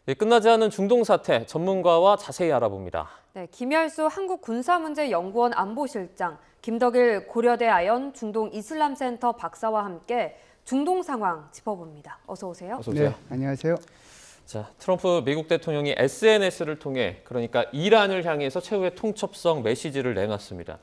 예, 끝나지 않은 중동 사태 전문가와 자세히 알아봅니다. 네, 김열수 한국군사문제연구원 안보실장, 김덕일 고려대 아연 중동 이슬람센터 박사와 함께 중동 상황 짚어봅니다. 어서 오세요. 어서 오세요. 네, 안녕하세요. 자, 트럼프 미국 대통령이 SNS를 통해 그러니까 이란을 향해서 최후의 통첩성 메시지를 내놨습니다.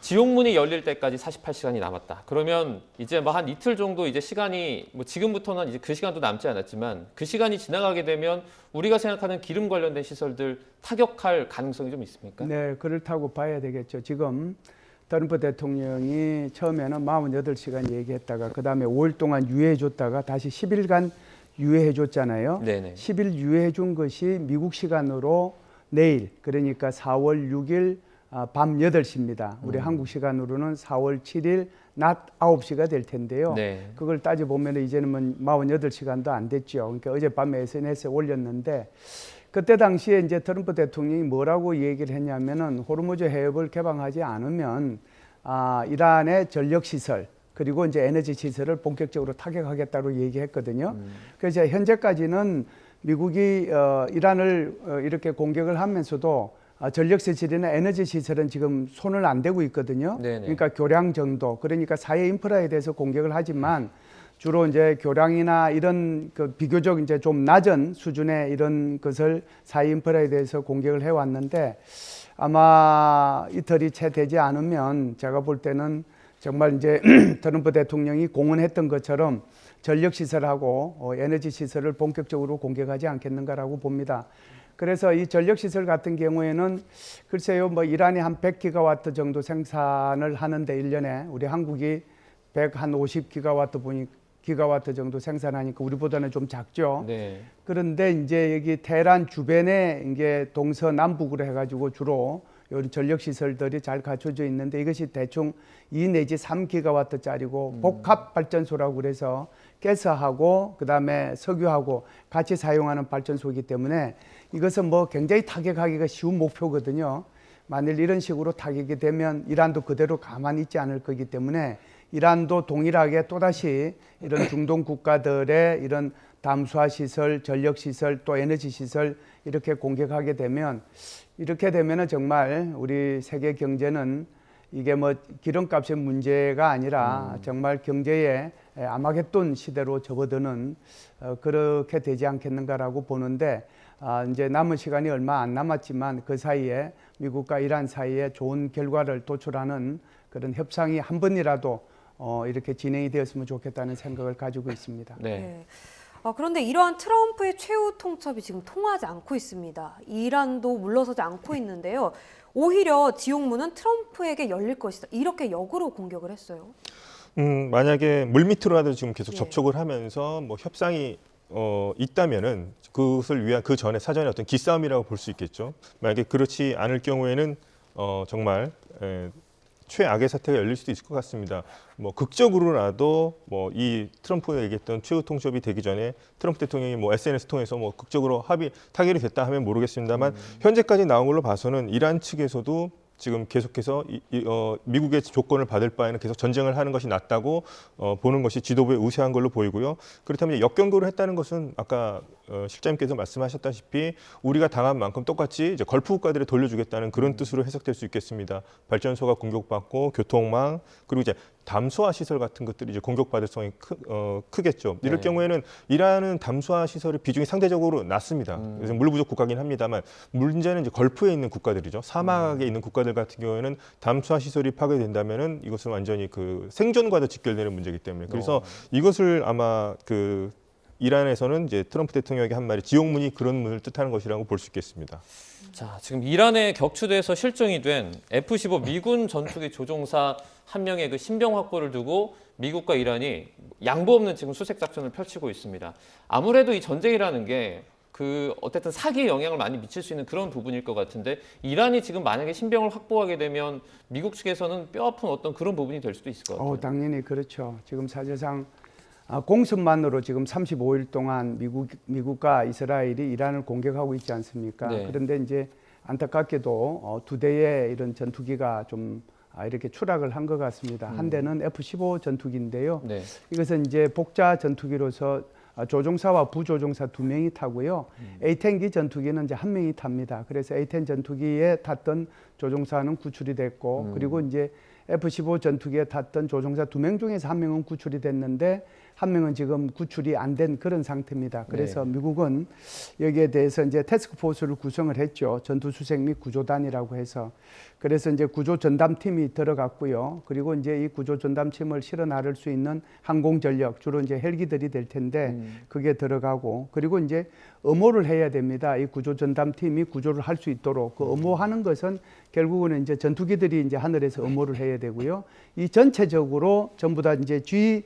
지옥문이 열릴 때까지 48시간이 남았다. 그러면 이제 뭐 한 이틀 정도 이제 시간이 뭐 지금부터는 이제 그 시간도 남지 않았지만 그 시간이 지나가게 되면 우리가 생각하는 기름 관련된 시설들 타격할 가능성이 좀 있습니까? 네, 그렇다고 봐야 되겠죠. 지금 트럼프 대통령이 처음에는 48시간 얘기했다가 그다음에 5일 동안 유예해줬다가 다시 10일간 유예해줬잖아요. 네네. 10일 유예해준 것이 미국 시간으로 내일, 그러니까 4월 6일 밤 8시입니다. 우리 한국 시간으로는 4월 7일 낮 9시가 될 텐데요. 네. 그걸 따져보면 이제는 48시간도 안 됐죠. 그러니까 어젯밤에 SNS에 올렸는데 그때 당시에 이제 트럼프 대통령이 뭐라고 얘기를 했냐면은 호르무즈 해협을 개방하지 않으면 이란의 전력시설 그리고 이제 에너지 시설을 본격적으로 타격하겠다고 얘기했거든요. 그래서 현재까지는 미국이 이란을 이렇게 공격을 하면서도 전력시설이나 에너지 시설은 지금 손을 안 대고 있거든요. 네네. 그러니까 교량 정도, 그러니까 사회 인프라에 대해서 공격을 하지만 주로 이제 교량이나 이런 그 비교적 이제 좀 낮은 수준의 이런 것을 사회 인프라에 대해서 공격을 해왔는데 아마 이틀이 채 되지 않으면 제가 볼 때는 정말 이제 트럼프 대통령이 공언했던 것처럼 전력시설하고 에너지 시설을 본격적으로 공격하지 않겠는가라고 봅니다. 그래서 이 전력시설 같은 경우에는 글쎄요, 뭐 이란이 한 100기가와트 정도 생산을 하는데 1년에 우리 한국이 150기가와트 기가와트 정도 생산하니까 우리보다는 좀 작죠. 네. 그런데 이제 여기 테헤란 주변에 이게 동서남북으로 해가지고 주로 이런 전력시설들이 잘 갖춰져 있는데 이것이 대충 2 내지 3기가와트짜리고 복합 발전소라고 그래서 가스하고 그다음에 석유하고 같이 사용하는 발전소이기 때문에 이것은 뭐 굉장히 타격하기가 쉬운 목표거든요. 만일 이런 식으로 타격이 되면 이란도 그대로 가만히 있지 않을 거기 때문에 이란도 동일하게 또다시 이런 중동 국가들의 이런 담수화 시설, 전력 시설, 또 에너지 시설 이렇게 공격하게 되면 이렇게 되면은 정말 우리 세계 경제는 이게 뭐 기름값의 문제가 아니라 정말 경제의 아마겟돈 시대로 접어드는 그렇게 되지 않겠는가라고 보는데 이제 남은 시간이 얼마 안 남았지만 그 사이에 미국과 이란 사이에 좋은 결과를 도출하는 그런 협상이 한 번이라도 이렇게 진행이 되었으면 좋겠다는 생각을 가지고 있습니다. 네. 네. 그런데 이러한 트럼프의 최후 통첩이 지금 통하지 않고 있습니다. 이란도 물러서지 않고 있는데요. 오히려 지옥문은 트럼프에게 열릴 것이다. 이렇게 역으로 공격을 했어요. 만약에 물밑으로라도 지금 계속 네. 접촉을 하면서 뭐 협상이 있다면은 그것을 위한 그 전에 사전에 어떤 기싸움이라고 볼 수 있겠죠. 만약에 그렇지 않을 경우에는 정말 최악의 사태가 열릴 수도 있을 것 같습니다. 뭐 극적으로라도 뭐 이 트럼프가 얘기했던 최후 통첩이 되기 전에 트럼프 대통령이 뭐 SNS 통해서 뭐 극적으로 타결이 됐다 하면 모르겠습니다만 현재까지 나온 걸로 봐서는 이란 측에서도 지금 계속해서 미국의 조건을 받을 바에는 계속 전쟁을 하는 것이 낫다고 보는 것이 지도부에 우세한 걸로 보이고요. 그렇다면 역경고를 했다는 것은 아까 실장님께서 말씀하셨다시피 우리가 당한 만큼 똑같이 이제 걸프 국가들에 돌려주겠다는 그런 뜻으로 해석될 수 있겠습니다. 발전소가 공격받고 교통망 그리고 이제 담수화 시설 같은 것들이 이제 공격받을 성이 크겠죠. 이럴 네. 경우에는 이란은 담수화 시설의 비중이 상대적으로 낮습니다. 그래서 물 부족 국가긴 합니다만 문제는 이제 걸프에 있는 국가들이죠. 사막에 있는 국가들 같은 경우에는 담수화 시설이 파괴된다면은 이것은 완전히 그 생존과도 직결되는 문제이기 때문에 그래서 이것을 아마 그 이란에서는 이제 트럼프 대통령에게 한 말이 지옥문이 그런 문을 뜻하는 것이라고 볼 수 있겠습니다. 자, 지금 이란에 격추돼서 실종이 된 F-15 미군 전투기 조종사 한 명의 그 신병 확보를 두고 미국과 이란이 양보 없는 지금 수색 작전을 펼치고 있습니다. 아무래도 이 전쟁이라는 게 어쨌든 사기에 영향을 많이 미칠 수 있는 그런 부분일 것 같은데 이란이 지금 만약에 신병을 확보하게 되면 미국 측에서는 뼈아픈 어떤 그런 부분이 될 수도 있을 것 같아요. 당연히 그렇죠. 지금 사실상 공습만으로 지금 35일 동안 미국과 이스라엘이 이란을 공격하고 있지 않습니까? 네. 그런데 이제 안타깝게도 두 대의 이런 전투기가 좀 이렇게 추락을 한 것 같습니다. 한 대는 F-15 전투기인데요. 네. 이것은 이제 복자 전투기로서 조종사와 부조종사 2명이 타고요. A-10기 전투기는 이제 1명이 탑니다. 그래서 A-10 전투기에 탔던 조종사는 구출이 됐고 그리고 이제 F-15 전투기에 탔던 조종사 2명 중에서 1명은 구출이 됐는데 1명은 지금 구출이 안 된 그런 상태입니다. 그래서 네. 미국은 여기에 대해서 이제 태스크포스를 구성을 했죠. 전투수색 및 구조단이라고 해서. 그래서 이제 구조 전담팀이 들어갔고요. 그리고 이제 이 구조 전담팀을 실어 나를 수 있는 항공 전력, 주로 이제 헬기들이 될 텐데 그게 들어가고 그리고 이제 엄호를 해야 됩니다. 이 구조 전담팀이 구조를 할 수 있도록 그 엄호하는 것은 결국은 이제 전투기들이 이제 하늘에서 엄호를 해야 되고요. 이 전체적으로 전부 다 이제 지휘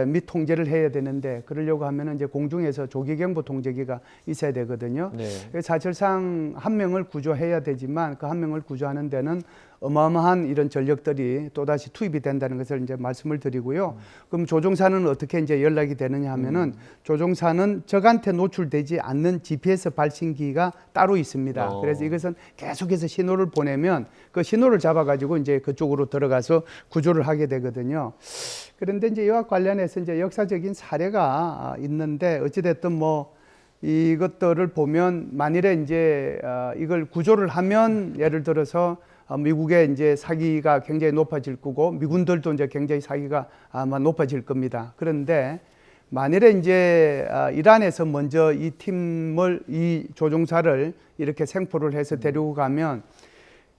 및 통제를 해야 되는데 그러려고 하면은 이제 공중에서 조기경보 통제기가 있어야 되거든요. 네. 사실상 1명을 구조해야 되지만 그 1명을 구조하는 데는 어마어마한 이런 전력들이 또다시 투입이 된다는 것을 이제 말씀을 드리고요. 그럼 조종사는 어떻게 이제 연락이 되느냐 하면은 조종사는 적한테 노출되지 않는 GPS 발신기가 따로 있습니다. 그래서 이것은 계속해서 신호를 보내면 그 신호를 잡아가지고 이제 그쪽으로 들어가서 구조를 하게 되거든요. 그런데 이제 이와 관련해서 이제 역사적인 사례가 있는데 어찌됐든 뭐 이것들을 보면 만일에 이제 이걸 구조를 하면 예를 들어서 미국의 이제 사기가 굉장히 높아질 거고 미군들도 이제 굉장히 사기가 아마 높아질 겁니다. 그런데 만일에 이제 이란에서 먼저 이 팀을 이 조종사를 이렇게 생포를 해서 데리고 가면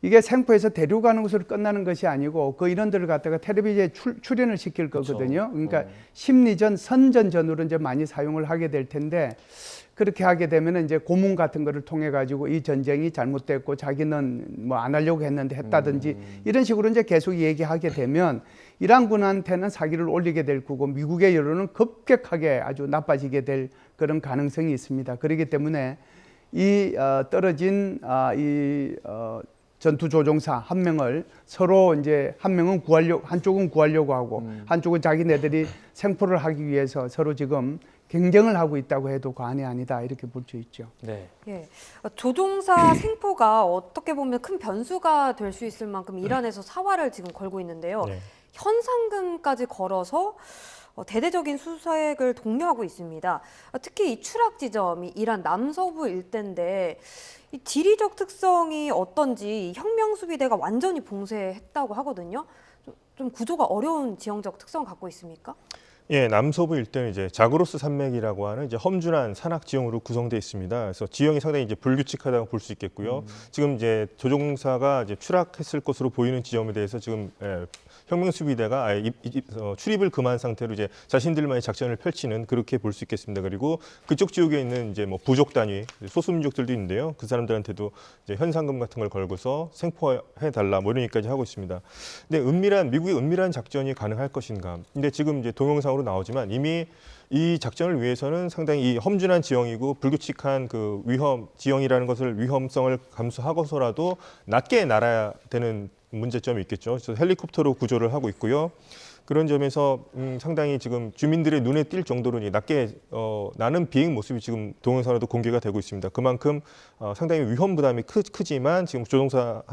이게 생포해서 데리고 가는 것으로 끝나는 것이 아니고 그 인원들을 갖다가 텔레비전에 출연을 시킬 거거든요. 그러니까 심리전, 선전전으로 이제 많이 사용을 하게 될 텐데 그렇게 하게 되면 이제 고문 같은 거를 통해 가지고 이 전쟁이 잘못됐고 자기는 뭐 안 하려고 했는데 했다든지 이런 식으로 이제 계속 얘기하게 되면 이란군한테는 사기를 올리게 될 거고 미국의 여론은 급격하게 아주 나빠지게 될 그런 가능성이 있습니다. 그렇기 때문에 이 떨어진 전투 조종사 1명을 서로 이제 한쪽은 구하려고 하고 한쪽은 자기네들이 생포를 하기 위해서 서로 지금 경쟁을 하고 있다고 해도 과언이 아니다 이렇게 볼 수 있죠. 네. 예, 조종사 생포가 어떻게 보면 큰 변수가 될 수 있을 만큼 이란에서 사활을 지금 걸고 있는데요. 네. 현상금까지 걸어서 대대적인 수색을 독려하고 있습니다. 특히 이 추락 지점이 이란 남서부 일대인데 이 지리적 특성이 어떤지 혁명수비대가 완전히 봉쇄했다고 하거든요. 좀 구조가 어려운 지형적 특성을 갖고 있습니까? 예, 남서부 일대는 이제 자그로스 산맥이라고 하는 이제 험준한 산악 지형으로 구성되어 있습니다. 그래서 지형이 상당히 이제 불규칙하다고 볼 수 있겠고요. 지금 이제 조종사가 이제 추락했을 것으로 보이는 지점에 대해서 지금 혁명수비대가 아예 출입을 금한 상태로 이제 자신들만의 작전을 펼치는 그렇게 볼 수 있겠습니다. 그리고 그쪽 지역에 있는 이제 뭐 부족 단위 소수민족들도 있는데요. 그 사람들한테도 이제 현상금 같은 걸 걸고서 생포해 달라 뭐 이런 얘기까지 하고 있습니다. 근데 미국의 은밀한 작전이 가능할 것인가? 근데 지금 이제 동영상으로 나오지만 이미 이 작전을 위해서는 상당히 이 험준한 지형이고 불규칙한 그 지형이라는 것을 위험성을 감수하고서라도 낮게 날아야 되는 문제점이 있겠죠. 그래서 헬리콥터로 구조를 하고 있고요. 그런 점에서 상당히 지금 주민들의 눈에 띌 정도로 낮게 나는 비행 모습이 지금 동영상으로도 공개가 되고 있습니다. 그만큼 상당히 위험 부담이 크지만 지금 부조종사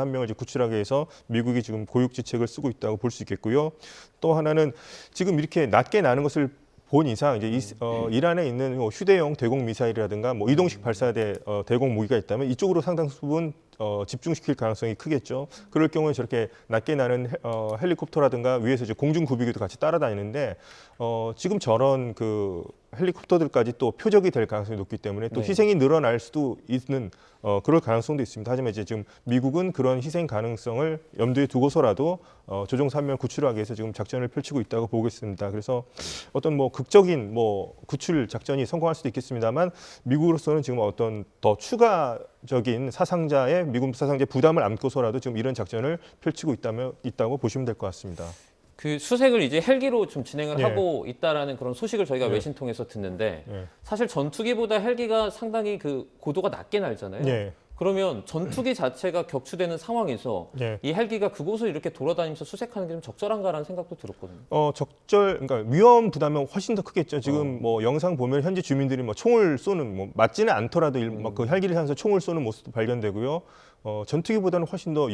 1명을 이제 구출하기 위해서 미국이 지금 고육지책을 쓰고 있다고 볼 수 있겠고요. 또 하나는 지금 이렇게 낮게 나는 것을 본 이상 이제 이란에 있는 휴대용 대공 미사일이라든가 뭐 이동식 발사대 대공 무기가 있다면 이쪽으로 상당 부분 집중시킬 가능성이 크겠죠. 그럴 경우에 저렇게 낮게 나는 헬리콥터라든가 위에서 이제 공중 구비기도 같이 따라다니는데 지금 저런 그 헬리콥터들까지 또 표적이 될 가능성이 높기 때문에 또 희생이 늘어날 수도 있는 그럴 가능성도 있습니다. 하지만 이제 지금 미국은 그런 희생 가능성을 염두에 두고서라도 조종사 1명을 구출하기 위해서 지금 작전을 펼치고 있다고 보고 있습니다. 그래서 어떤 뭐 극적인 뭐 구출 작전이 성공할 수도 있겠습니다만 미국으로서는 지금 어떤 더 추가적인 미군 사상자의 부담을 안고서라도 지금 이런 작전을 펼치고 있다고 보시면 될 것 같습니다. 그 수색을 이제 헬기로 좀 진행을 예. 하고 있다라는 그런 소식을 저희가 예. 외신 통해서 듣는데 예. 사실 전투기보다 헬기가 상당히 그 고도가 낮게 날잖아요. 예. 그러면 전투기 자체가 격추되는 상황에서 예. 이 헬기가 그곳을 이렇게 돌아다니면서 수색하는 게 좀 적절한가라는 생각도 들었거든요. 그러니까 위험 부담은 훨씬 더 크겠죠. 지금 뭐 영상 보면 현지 주민들이 뭐 총을 쏘는 뭐 맞지는 않더라도 그 헬기를 향해서 총을 쏘는 모습도 발견되고요. 전투기보다는 훨씬 더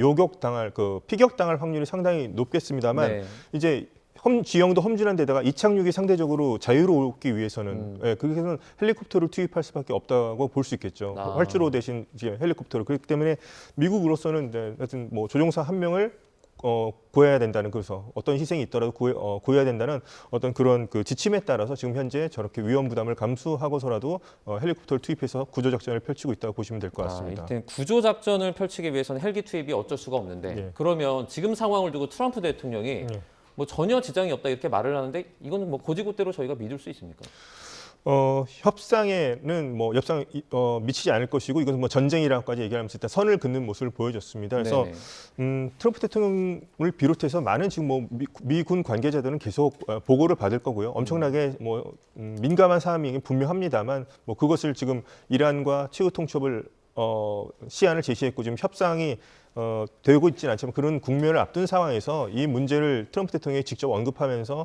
피격당할 확률이 상당히 높겠습니다만 네. 이제 지형도 험준한 데다가 이착륙이 상대적으로 자유롭기 위해서는 그래서 헬리콥터를 투입할 수밖에 없다고 볼 수 있겠죠. 활주로 대신 이제 헬리콥터로. 그렇기 때문에 미국으로서는 이제 하여튼 뭐 조종사 한 명을 구해야 된다는, 그래서 어떤 희생이 있더라도 구해야 된다는 어떤 그런 그 지침에 따라서 지금 현재 저렇게 위험 부담을 감수하고서라도 헬리콥터를 투입해서 구조 작전을 펼치고 있다고 보시면 될 것 같습니다. 일단 구조 작전을 펼치기 위해서는 헬기 투입이 어쩔 수가 없는데 예. 그러면 지금 상황을 두고 트럼프 대통령이 예. 뭐 전혀 지장이 없다 이렇게 말을 하는데 이거는 뭐 고지고대로 저희가 믿을 수 있습니까? 협상에는 뭐 미치지 않을 것이고 이것은 뭐 전쟁이라고까지 얘기하면서 일단 선을 긋는 모습을 보여줬습니다. 그래서 트럼프 대통령을 비롯해서 많은 지금 뭐 미군 관계자들은 계속 보고를 받을 거고요. 엄청나게 뭐 민감한 사안이 분명합니다만 뭐 그것을 지금 이란과 최후 통첩을 시한을 제시했고 지금 협상이 되고 있지는 않지만 그런 국면을 앞둔 상황에서 이 문제를 트럼프 대통령이 직접 언급하면서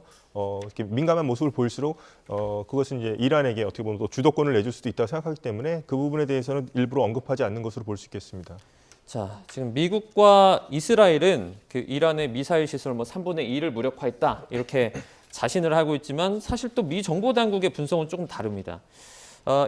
이렇게 민감한 모습을 보일수록 그것은 이제 이란에게 어떻게 보면 또 주도권을 내줄 수도 있다고 생각하기 때문에 그 부분에 대해서는 일부러 언급하지 않는 것으로 볼 수 있겠습니다. 자, 지금 미국과 이스라엘은 그 이란의 미사일 시설 뭐 3분의 2를 무력화했다 이렇게 자신을 하고 있지만 사실 또 미 정보 당국의 분석은 조금 다릅니다.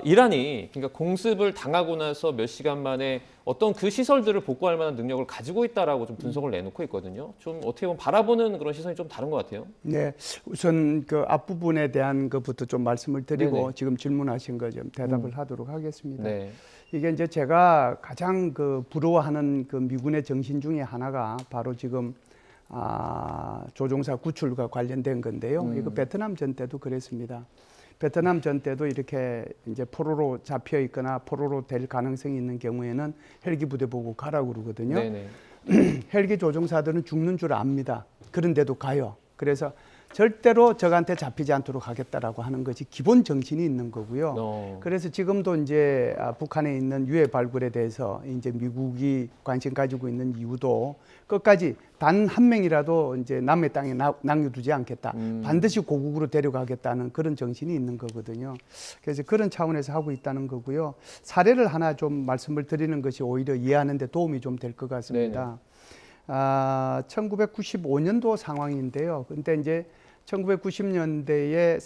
이란이 그러니까 공습을 당하고 나서 몇 시간 만에 어떤 그 시설들을 복구할 만한 능력을 가지고 있다라고 좀 분석을 내놓고 있거든요. 좀 어떻게 보면 바라보는 그런 시선이 좀 다른 것 같아요. 네, 우선 그 앞부분에 대한 것부터 좀 말씀을 드리고 네네. 지금 질문하신 거 좀 대답을 하도록 하겠습니다. 네. 이게 이제 제가 가장 그 부러워하는 그 미군의 정신 중에 하나가 바로 지금 조종사 구출과 관련된 건데요. 이거 베트남 전 때도 그랬습니다. 베트남 전 때도 이렇게 이제 포로로 잡혀 있거나 포로로 될 가능성이 있는 경우에는 헬기 부대 보고 가라고 그러거든요. 네네. 헬기 조종사들은 죽는 줄 압니다. 그런데도 가요. 그래서 절대로 적한테 잡히지 않도록 하겠다라고 하는 것이 기본 정신이 있는 거고요. 그래서 지금도 이제 북한에 있는 유해 발굴에 대해서 이제 미국이 관심 가지고 있는 이유도 끝까지 단 한 명이라도 이제 남의 땅에 남겨두지 않겠다. 반드시 고국으로 데려가겠다는 그런 정신이 있는 거거든요. 그래서 그런 차원에서 하고 있다는 거고요. 사례를 하나 좀 말씀을 드리는 것이 오히려 이해하는 데 도움이 좀 될 것 같습니다. 1995년도 상황인데요. 근데 이제 1990년대에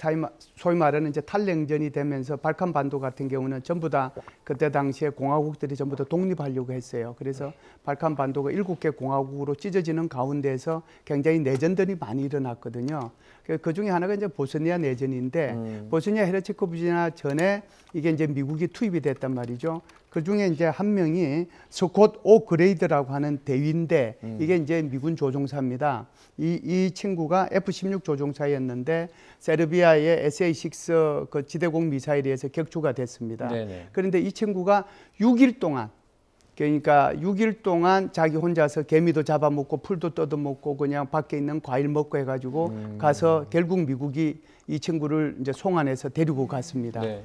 소위 말하는 이제 탈냉전이 되면서 발칸반도 같은 경우는 전부 다 그때 당시에 공화국들이 전부 다 독립하려고 했어요. 그래서 발칸반도가 7개 공화국으로 찢어지는 가운데에서 굉장히 내전들이 많이 일어났거든요. 그 중에 하나가 이제 보스니아 내전인데 보스니아 헤르체고비나 전에 이게 이제 미국이 투입이 됐단 말이죠. 그 중에 이제 한 명이 스콧 오 그레이드라고 하는 대위인데 이게 이제 미군 조종사입니다. 이 친구가 F-16 조종사였는데 세르비아의 SA-6 그 지대공 미사일에 의해서 격추가 됐습니다. 네네. 그런데 이 친구가 6일 동안 그러니까 6일 동안 자기 혼자서 개미도 잡아먹고 풀도 뜯어먹고 그냥 밖에 있는 과일 먹고 해가지고 가서 결국 미국이 이 친구를 이제 송환해서 데리고 갔습니다. 네.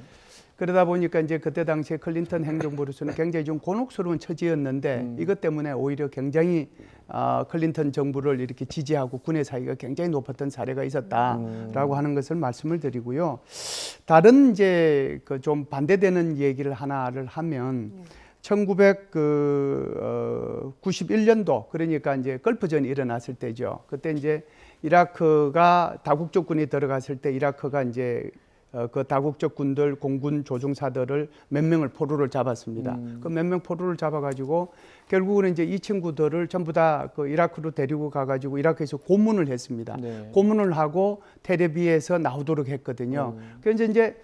그러다 보니까 이제 그때 당시에 클린턴 행정부로서는 굉장히 좀 곤혹스러운 처지였는데 이것 때문에 오히려 굉장히 클린턴 정부를 이렇게 지지하고 군의 사이가 굉장히 높았던 사례가 있었다라고 하는 것을 말씀을 드리고요. 다른 이제 그 좀 반대되는 얘기를 하나를 하면 1991년도 그러니까 이제 걸프전이 일어났을 때죠. 그때 이제 이라크가 다국적 군이 들어갔을 때 이라크가 이제 그 다국적 군들 공군 조종사들을 몇 명을 포로를 잡았습니다. 그 몇 명 포로를 잡아가지고 결국은 이제 이 친구들을 전부 다 그 이라크로 데리고 가가지고 이라크에서 고문을 했습니다. 네. 고문을 하고 텔레비에서 나오도록 했거든요. 그래서 이제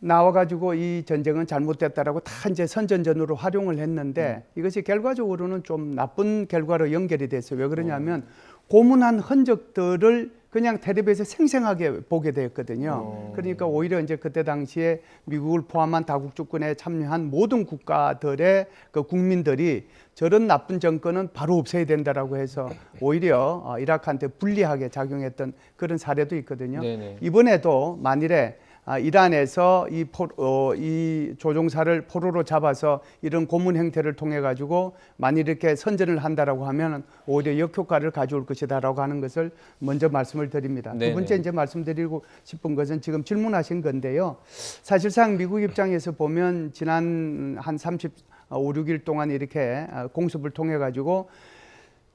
나와가지고 이 전쟁은 잘못됐다라고 다 이제 선전전으로 활용을 했는데 이것이 결과적으로는 좀 나쁜 결과로 연결이 됐어요. 왜 그러냐면 고문한 흔적들을 그냥 텔레비에서 생생하게 보게 되었거든요. 그러니까 오히려 이제 그때 당시에 미국을 포함한 다국적군에 참여한 모든 국가들의 그 국민들이 저런 나쁜 정권은 바로 없애야 된다라고 해서 오히려 이라크한테 불리하게 작용했던 그런 사례도 있거든요. 네네. 이번에도 만일에 이란에서 이 조종사를 포로로 잡아서 이런 고문 행태를 통해 가지고 만일 이렇게 선전을 한다라고 하면 오히려 역효과를 가져올 것이다라고 하는 것을 먼저 말씀을 드립니다. 네네. 두 번째 이제 말씀드리고 싶은 것은 지금 질문하신 건데요. 사실상 미국 입장에서 보면 지난 한 35, 6일 동안 이렇게 공습을 통해 가지고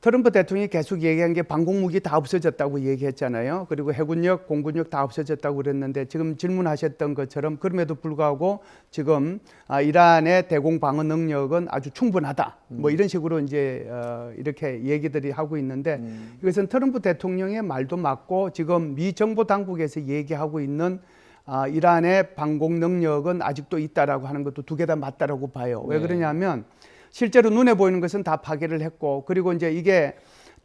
트럼프 대통령이 계속 얘기한 게 방공무기 다 없어졌다고 얘기했잖아요. 그리고 해군력, 공군력 다 없어졌다고 그랬는데 지금 질문하셨던 것처럼 그럼에도 불구하고 지금 이란의 대공 방어 능력은 아주 충분하다. 뭐 이런 식으로 이제 이렇게 얘기들이 하고 있는데 이것은 트럼프 대통령의 말도 맞고 지금 미 정보 당국에서 얘기하고 있는 이란의 방공 능력은 아직도 있다라고 하는 것도 두 개 다 맞다라고 봐요. 왜 네. 그러냐면 실제로 눈에 보이는 것은 다 파괴를 했고 그리고 이제 이게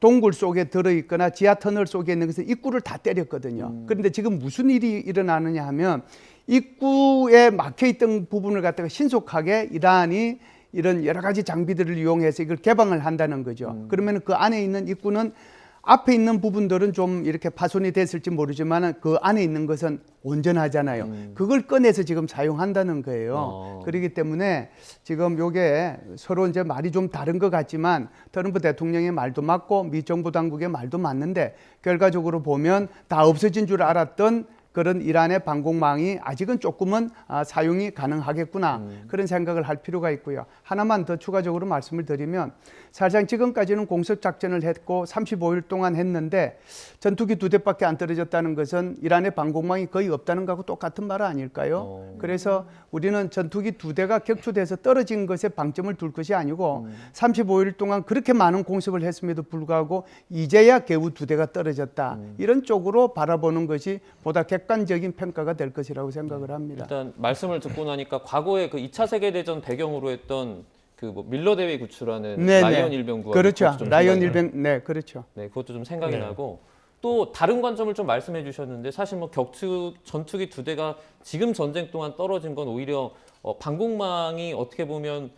동굴 속에 들어있거나 지하 터널 속에 있는 것은 입구를 다 때렸거든요. 그런데 지금 무슨 일이 일어나느냐 하면 입구에 막혀있던 부분을 갖다가 신속하게 이란이 이런 여러 가지 장비들을 이용해서 이걸 개방을 한다는 거죠. 그러면 그 안에 있는 입구는 앞에 있는 부분들은 좀 이렇게 파손이 됐을지 모르지만 그 안에 있는 것은 온전하잖아요. 그걸 꺼내서 지금 사용한다는 거예요. 그렇기 때문에 지금 요게 서로 이제 말이 좀 다른 것 같지만 트럼프 대통령의 말도 맞고 미 정부 당국의 말도 맞는데 결과적으로 보면 다 없어진 줄 알았던 그런 이란의 방공망이 아직은 조금은 사용이 가능하겠구나 그런 생각을 할 필요가 있고요. 하나만 더 추가적으로 말씀을 드리면 사실상 지금까지는 공습 작전을 했고 35일 동안 했는데 전투기 2대밖에 안 떨어졌다는 것은 이란의 방공망이 거의 없다는 것하고 똑같은 말 아닐까요? 그래서 우리는 전투기 2대가 격추돼서 떨어진 것에 방점을 둘 것이 아니고 35일 동안 그렇게 많은 공습을 했음에도 불구하고 이제야 겨우 2대가 떨어졌다. 이런 쪽으로 바라보는 것이 보다 객관적인 평가가 될 것이라고 생각을 합니다. 일단 말씀을 듣고 나니까 과거에 그 2차 세계대전 배경으로 했던 그 뭐 밀러 대위 구출하는 네네. 라이언 일병구가 그렇죠. 라이언 일병 네 그렇죠. 네, 그것도 좀 생각이 네. 나고 또 다른 관점을 좀 말씀해 주셨는데 사실 뭐 전투기 2대가 지금 전쟁 동안 떨어진 건 오히려 방공망이 어떻게 보면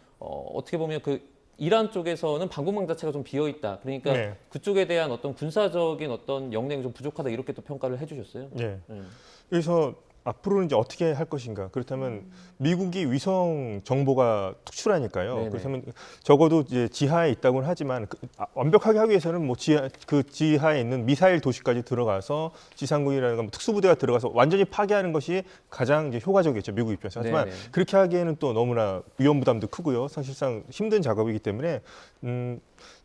그 이란 쪽에서는 방공망 자체가 좀 비어 있다. 그러니까 네. 그쪽에 대한 어떤 군사적인 어떤 역량이 좀 부족하다 이렇게 또 평가를 해주셨어요. 네. 그래서 앞으로는 이제 어떻게 할 것인가? 그렇다면 미국이 위성 정보가 특출하니까요. 네네. 그렇다면 적어도 이제 지하에 있다고는 하지만 완벽하게 하기 위해서는 뭐 지하에 있는 미사일 도시까지 들어가서 지상군이라든가 뭐 특수부대가 들어가서 완전히 파괴하는 것이 가장 이제 효과적이겠죠. 미국 입장에서. 하지만 네네. 그렇게 하기에는 또 너무나 위험 부담도 크고요. 사실상 힘든 작업이기 때문에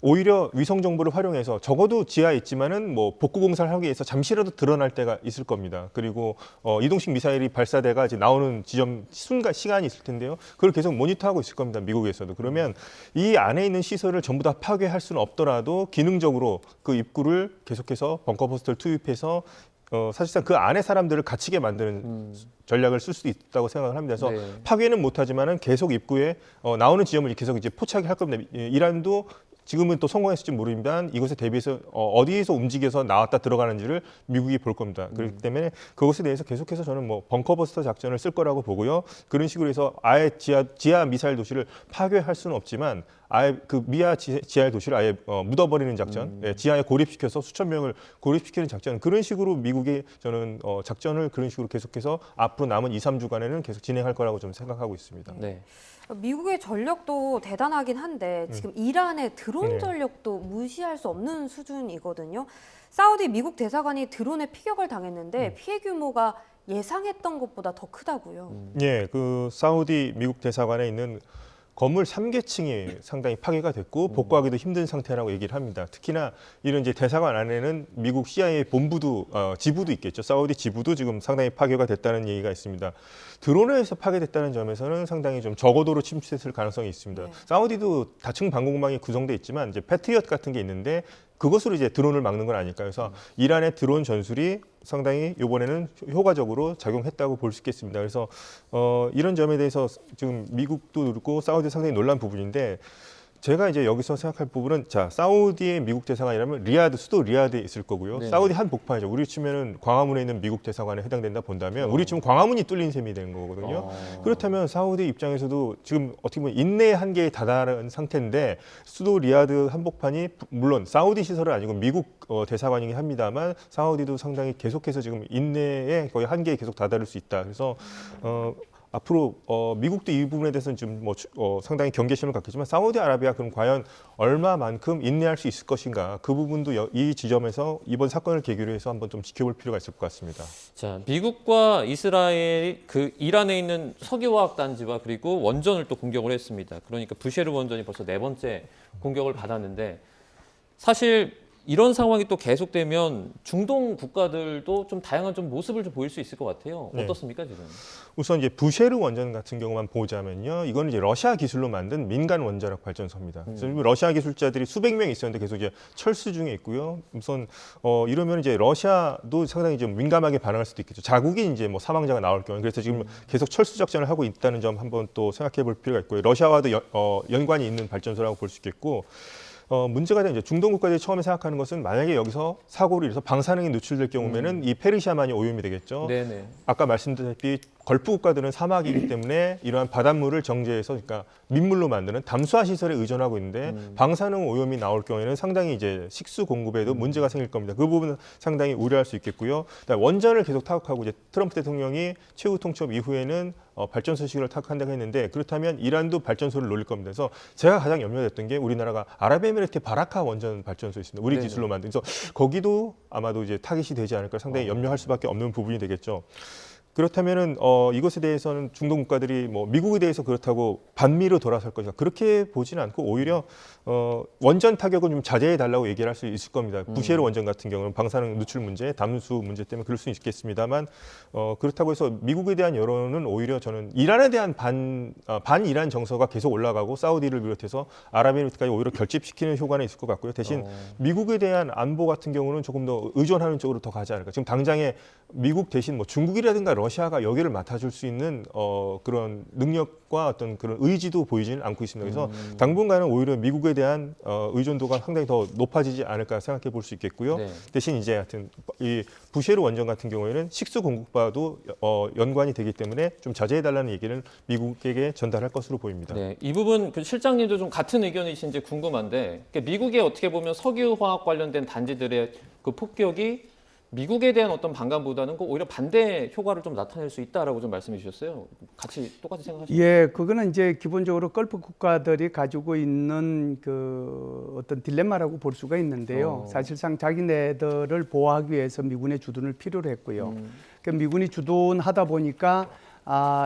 오히려 위성 정보를 활용해서 적어도 지하에 있지만은 뭐 복구 공사를 하기 위해서 잠시라도 드러날 때가 있을 겁니다. 그리고 이동식 미사일이 발사대가 이제 나오는 지점 시간이 있을 텐데요. 그걸 계속 모니터하고 있을 겁니다. 미국에서도. 그러면 이 안에 있는 시설을 전부 다 파괴할 수는 없더라도 기능적으로 그 입구를 계속해서 벙커버스터를 투입해서 사실상 그 안에 사람들을 갇히게 만드는 전략을 쓸 수도 있다고 생각을 합니다. 그래서 네. 파괴는 못하지만은 계속 입구에 나오는 지점을 계속 이제 포착을 할 겁니다. 이란도 지금은 또 성공했을지 모르지만 이것에 대비해서 어디에서 움직여서 나왔다 들어가는지를 미국이 볼 겁니다. 그렇기 때문에 그것에 대해서 계속해서 저는 뭐 벙커버스터 작전을 쓸 거라고 보고요. 그런 식으로 해서 아예 지하 미사일 도시를 파괴할 수는 없지만 아예 그 지하 도시를 아예 묻어버리는 작전, 지하에 고립시켜서 수천 명을 고립시키는 작전, 그런 식으로 미국의 저는 작전을 그런 식으로 계속해서 앞으로 남은 2, 3주간에는 계속 진행할 거라고 좀 생각하고 있습니다. 네. 미국의 전력도 대단하긴 한데 지금 이란의 드론 네. 전력도 무시할 수 없는 수준이거든요. 사우디 미국 대사관이 드론에 피격을 당했는데 피해 규모가 예상했던 것보다 더 크다고요. 예, 그 사우디 미국 대사관에 있는 건물 3계층이 상당히 파괴가 됐고 복구하기도 힘든 상태라고 얘기를 합니다. 특히나 이런 이제 대사관 안에는 미국 CIA 본부도 지부도 있겠죠. 사우디 지부도 지금 상당히 파괴가 됐다는 얘기가 있습니다. 드론에 의해서 파괴됐다는 점에서는 상당히 좀 저고도로 침투했을 가능성이 있습니다. 네. 사우디도 다층 방공망이 구성돼 있지만 이제 패트리엇 같은 게 있는데 그것으로 이제 드론을 막는 건 아닐까. 그래서 이란의 드론 전술이 상당히 이번에는 효과적으로 작용했다고 볼 수 있겠습니다. 그래서 이런 점에 대해서 지금 미국도 그렇고 사우디 상당히 놀란 부분인데 제가 이제 여기서 생각할 부분은 자 사우디의 미국 대사관이라면 리야드 수도 리야드에 있을 거고요. 네. 사우디 한 복판이죠. 우리 치면은 광화문에 있는 미국 대사관에 해당된다 본다면 우리 지금 광화문이 뚫린 셈이 된 거거든요. 그렇다면 사우디 입장에서도 지금 어떻게 보면 인내의 한계에 다다른 상태인데 수도 리야드 한복판이 물론 사우디 시설은 아니고 미국 대사관이긴 합니다만 사우디도 상당히 계속해서 지금 인내의 거의 한계에 계속 다다를 수 있다. 그래서 앞으로 미국도 이 부분에 대해서는 좀 상당히 경계심을 갖겠지만 사우디아라비아 그럼 과연 얼마만큼 인내할 수 있을 것인가 그 부분도 이 지점에서 이번 사건을 계기로 해서 한번 좀 지켜볼 필요가 있을 것 같습니다. 자, 미국과 이스라엘이 그 이란에 있는 석유화학 단지와 그리고 원전을 또 공격을 했습니다. 그러니까 부셰르 원전이 벌써 4번째 공격을 받았는데 사실 이런 상황이 또 계속되면 중동 국가들도 좀 다양한 좀 모습을 좀 보일 수 있을 것 같아요. 네. 어떻습니까 지금? 우선 이제 부쉐르 원전 같은 경우만 보자면요, 이거는 이제 러시아 기술로 만든 민간 원자력 발전소입니다. 그래서 러시아 기술자들이 수백 명 있었는데 계속 이제 철수 중에 있고요. 우선 이러면 이제 러시아도 상당히 좀 민감하게 반응할 수도 있겠죠. 자국이 이제 뭐 사망자가 나올 경우, 그래서 지금 계속 철수 작전을 하고 있다는 점 한번 또 생각해 볼 필요가 있고요. 러시아와도 연관이 있는 발전소라고 볼 수 있겠고. 문제가 된 이제 중동 국가들이 처음에 생각하는 것은 만약에 여기서 사고를 일어서 방사능이 노출될 경우에는 이 페르시아만이 오염이 되겠죠. 네네. 아까 말씀드렸다시피 걸프 국가들은 사막이기 때문에 이러한 바닷물을 정제해서 그러니까 민물로 만드는 담수화 시설에 의존하고 있는데 방사능 오염이 나올 경우에는 상당히 이제 식수 공급에도 문제가 생길 겁니다. 그 부분은 상당히 우려할 수 있겠고요. 그다음에 원전을 계속 타격하고 이제 트럼프 대통령이 최후 통첩 이후에는 발전소 시설을 타격한다고 했는데 그렇다면 이란도 발전소를 노릴 겁니다. 그래서 제가 가장 염려됐던 게 우리나라가 아랍에미리트 바라카 원전 발전소 있습니다. 우리 네네. 기술로 만든. 그래서 거기도 아마도 이제 타깃이 되지 않을까 상당히 염려할 수밖에 없는 부분이 되겠죠. 그렇다면은 이것에 대해서는 중동 국가들이 뭐 미국에 대해서 그렇다고 반미로 돌아설 것이다. 그렇게 보지는 않고 오히려 원전 타격은 좀 자제해 달라고 얘기를 할 수 있을 겁니다. 부쉐르 원전 같은 경우는 방사능 누출 문제, 담수 문제 때문에 그럴 수 있겠습니다만 그렇다고 해서 미국에 대한 여론은 오히려 저는 이란에 대한 반이란 정서가 계속 올라가고 사우디를 비롯해서 아랍에미리트까지 오히려 결집시키는 효과는 있을 것 같고요. 대신 미국에 대한 안보 같은 경우는 조금 더 의존하는 쪽으로 더 가지 않을까. 지금 당장에 미국 대신 뭐 중국이라든가 러시아가 여기를 맡아줄 수 있는 그런 능력과 어떤 그런 의지도 보이지는 않고 있습니다. 그래서 당분간은 오히려 미국에 대한 의존도가 상당히 더 높아지지 않을까 생각해 볼 수 있겠고요. 네. 대신 이제 하여튼 이 부쉐르 원전 같은 경우에는 식수 공급과도 연관이 되기 때문에 좀 자제해 달라는 얘기를 미국에게 전달할 것으로 보입니다. 네, 이 부분 그 실장님도 좀 같은 의견이신지 궁금한데 그러니까 미국의 어떻게 보면 석유화학 관련된 단지들의 그 폭격이 미국에 대한 어떤 반감보다는 그 오히려 반대 효과를 좀 나타낼 수 있다라고 좀 말씀해 주셨어요. 같이 똑같이 생각하시나요? 예, 그거는 이제 기본적으로 걸프 국가들이 가지고 있는 그 어떤 딜레마라고 볼 수가 있는데요. 사실상 자기네들을 보호하기 위해서 미군의 주둔을 필요로 했고요. 그 미군이 주둔하다 보니까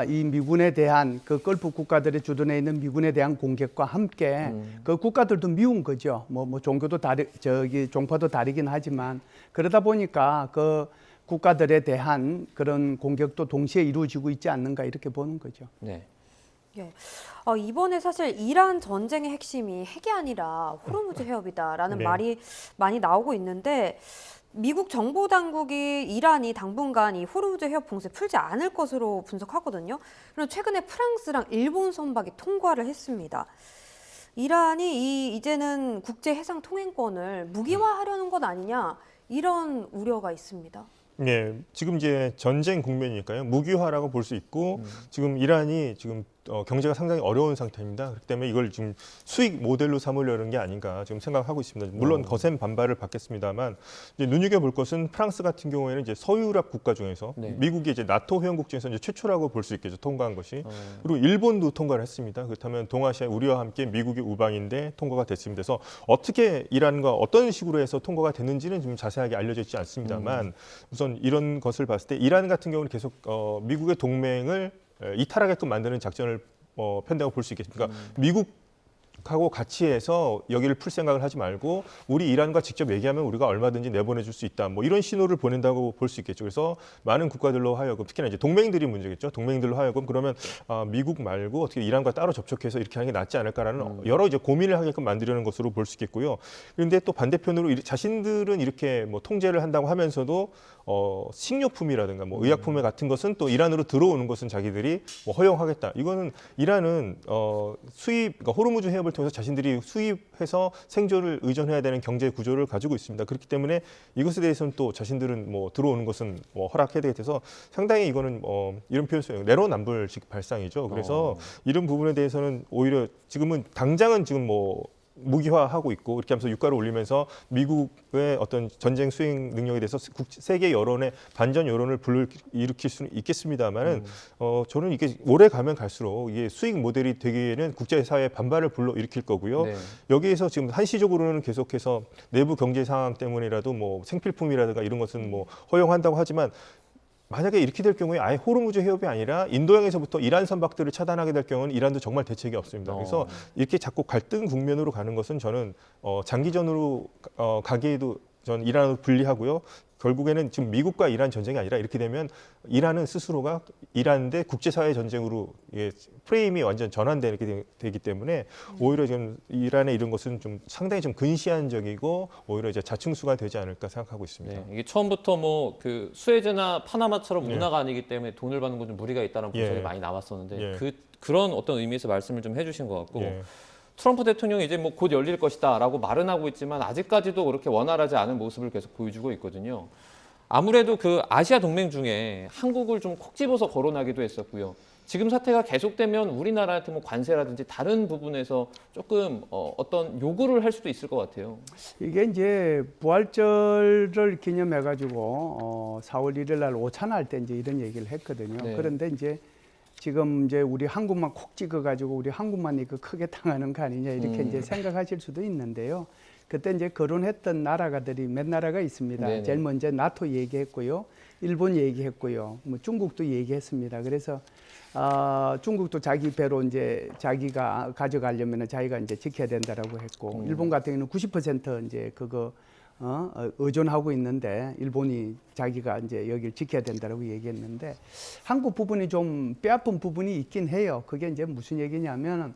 이 미군에 대한 그 걸프 국가들의 주둔해 있는 미군에 대한 공격과 함께 그 국가들도 미운 거죠. 뭐 종교도 종파도 다르긴 하지만 그러다 보니까 그 국가들에 대한 그런 공격도 동시에 이루어지고 있지 않는가 이렇게 보는 거죠. 네. 예. 이번에 사실 이란 전쟁의 핵심이 핵이 아니라 호르무즈 해협이다라는 네. 말이 많이 나오고 있는데 미국 정보 당국이 이란이 당분간 이 호르무즈 해협 봉쇄 풀지 않을 것으로 분석하거든요. 그런데 최근에 프랑스랑 일본 선박이 통과를 했습니다. 이란이 이제는 국제 해상 통행권을 무기화하려는 것 아니냐 이런 우려가 있습니다. 네, 지금 이제 전쟁 국면이니까요. 무기화라고 볼 수 있고 지금 이란이 지금 경제가 상당히 어려운 상태입니다. 그렇기 때문에 이걸 지금 수익 모델로 삼으려는 게 아닌가 지금 생각하고 있습니다. 물론 거센 반발을 받겠습니다만 이제 눈여겨볼 것은 프랑스 같은 경우에는 이제 서유럽 국가 중에서 네. 미국이 이제 나토 회원국 중에서 이제 최초라고 볼 수 있겠죠. 통과한 것이. 그리고 일본도 통과를 했습니다. 그렇다면 동아시아 우리와 함께 미국이 우방인데 통과가 됐습니다. 그래서 어떻게 이란과 어떤 식으로 해서 통과가 됐는지는 좀 자세하게 알려져 있지 않습니다만 우선 이런 것을 봤을 때 이란 같은 경우는 계속 미국의 동맹을 이탈하게끔 만드는 작전을 편다고 볼 수 있겠습니다. 그러니까 미국하고 같이 해서 여기를 풀 생각을 하지 말고 우리 이란과 직접 얘기하면 우리가 얼마든지 내보내줄 수 있다. 뭐 이런 신호를 보낸다고 볼 수 있겠죠. 그래서 많은 국가들로 하여금 특히나 이제 동맹들이 문제겠죠. 동맹들로 하여금 그러면 미국 말고 어떻게 이란과 따로 접촉해서 이렇게 하는 게 낫지 않을까라는 여러 이제 고민을 하게끔 만들려는 것으로 볼 수 있겠고요. 그런데 또 반대편으로 자신들은 이렇게 뭐 통제를 한다고 하면서도 식료품이라든가 뭐 의약품 같은 것은 또 이란으로 들어오는 것은 자기들이 뭐 허용하겠다. 이거는 이란은 그러니까 호르무즈 해협을 통해서 자신들이 수입해서 생존을 의존해야 되는 경제 구조를 가지고 있습니다. 그렇기 때문에 이것에 대해서는 또 자신들은 뭐 들어오는 것은 뭐 허락해야 되겠어서 상당히 이거는 이런 표현 써요. 내로남불식 발상이죠. 그래서 이런 부분에 대해서는 오히려 지금은 당장은 지금 뭐 무기화하고 있고 이렇게 하면서 유가를 올리면서 미국의 어떤 전쟁 수행 능력에 대해서 세계 여론의 반전 여론을 불러일으킬 수는 있겠습니다만은 저는 이게 오래 가면 갈수록 이게 수익 모델이 되기에는 국제사회의 반발을 불러일으킬 거고요. 네. 여기에서 지금 한시적으로는 계속해서 내부 경제 상황 때문이라도 뭐 생필품이라든가 이런 것은 뭐 허용한다고 하지만 만약에 이렇게 될 경우에 아예 호르무즈 해협이 아니라 인도양에서부터 이란 선박들을 차단하게 될 경우는 이란도 정말 대책이 없습니다. 그래서 이렇게 자꾸 갈등 국면으로 가는 것은 저는 장기전으로 가기에도 전 이란을 불리하고요. 결국에는 지금 미국과 이란 전쟁이 아니라 이렇게 되면 이란은 스스로가 이란 대 국제사회 전쟁으로 프레임이 완전 전환되게 되기 때문에 오히려 지금 이란의 이런 것은 좀 상당히 좀 근시안적이고 오히려 이제 자충수가 되지 않을까 생각하고 있습니다. 네, 이게 처음부터 뭐 그 수에즈나 파나마처럼 문화가 아니기 때문에 돈을 받는 건 좀 무리가 있다는 분석이 많이 나왔었는데 그런 어떤 의미에서 말씀을 좀 해주신 것 같고. 트럼프 대통령이 이제 뭐 곧 열릴 것이다라고 말은 하고 있지만 아직까지도 그렇게 원활하지 않은 모습을 계속 보여주고 있거든요. 아무래도 그 아시아 동맹 중에 한국을 좀 콕 집어서 거론하기도 했었고요. 지금 사태가 계속되면 우리나라한테 뭐 관세라든지 다른 부분에서 조금 어떤 요구를 할 수도 있을 것 같아요. 이게 이제 부활절을 기념해가지고 4월 1일 날 오찬할 때 이제 이런 얘기를 했거든요. 네. 그런데 지금 이제 우리 한국만 콕 찍어가지고 우리 한국만 이거 크게 당하는 거 아니냐 이렇게 이제 생각하실 수도 있는데요. 그때 이제 거론했던 나라가들이 몇 나라가 있습니다. 네네. 제일 먼저 나토 얘기했고요, 일본 얘기했고요, 뭐 중국도 얘기했습니다. 그래서 중국도 자기 배로 이제 자기가 가져가려면 자기가 이제 지켜야 된다라고 했고, 일본 같은 경우는 90% 이제 그거 의존하고 있는데 일본이 자기가 이제 여기를 지켜야 된다라고 얘기했는데 한국 부분이 좀 뼈아픈 부분이 있긴 해요. 그게 이제 무슨 얘기냐면